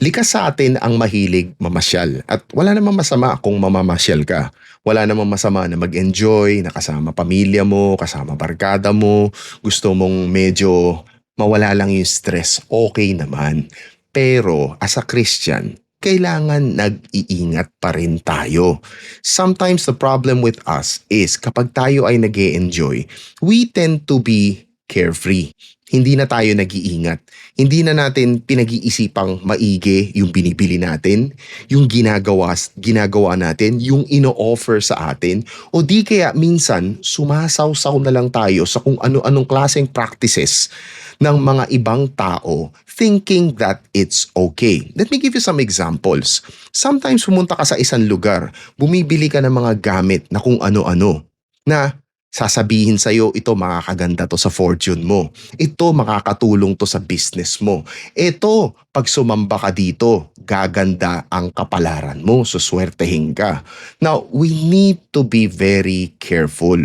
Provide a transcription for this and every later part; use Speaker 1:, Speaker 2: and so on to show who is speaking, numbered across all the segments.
Speaker 1: Likas sa atin ang mahilig mamasyal at wala namang masama kung mamamasyal ka. Wala namang masama na mag-enjoy, na kasama pamilya mo, kasama barkada mo, gusto mong medyo mawala lang yung stress, okay naman. Pero as a Christian, kailangan nag-iingat pa rin tayo. Sometimes the problem with us is kapag tayo ay nag enjoy we tend to be carefree. Hindi na tayo nag-iingat. Hindi na natin pinag-iisipang maigi yung binibili natin, yung ginagawa natin, yung ino-offer sa atin, o di kaya minsan sumasawsaw na lang tayo sa kung ano-anong klaseng practices ng mga ibang tao thinking that it's okay. Let me give you some examples. Sometimes pumunta ka sa isang lugar, bumibili ka ng mga gamit na kung ano-ano na sasabihin sa'yo, ito makakaganda to sa fortune mo. Ito makakatulong to sa business mo. Ito, pag sumamba ka dito, gaganda ang kapalaran mo, suswertehin ka. Now, we need to be very careful.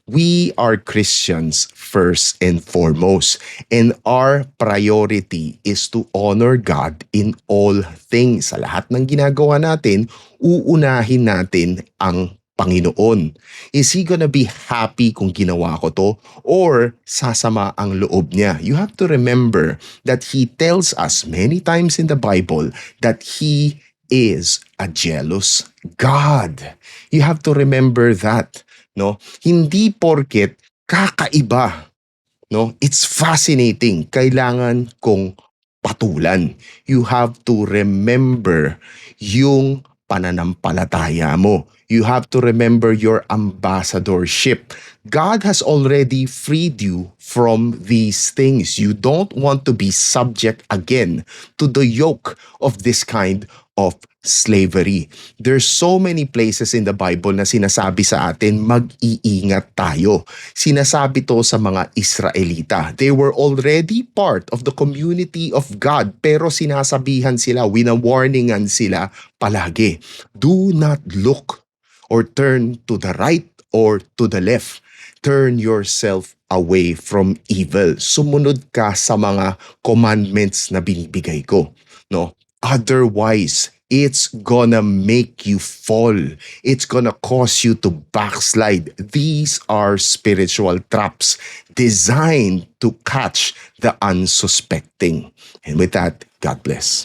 Speaker 1: We are Christians first and foremost. And our priority is to honor God in all things. Sa lahat ng ginagawa natin, uunahin natin ang Panginoon. Is He gonna be happy kung ginawa ko to? Or sasama ang loob niya? You have to remember that He tells us many times in the Bible that He is a jealous God. You have to remember that. No? Hindi porket kakaiba. No? It's fascinating. Kailangan kong patulan. You have to remember yung pananampalataya mo. You have to remember your ambassadorship. God has already freed you from these things. You don't want to be subject again to the yoke of this kind of slavery. There's so many places in the Bible na sinasabi sa atin, mag-iingat tayo. Sinasabi to sa mga Israelita. They were already part of the community of God, pero sinasabihan sila, winawarningan sila palagi. Do not look or turn to the right or to the left. Turn yourself away from evil. Sumunod ka sa mga commandments na binibigay ko. No? Otherwise, it's gonna make you fall. It's gonna cause you to backslide. These are spiritual traps designed to catch the unsuspecting. And with that, God bless.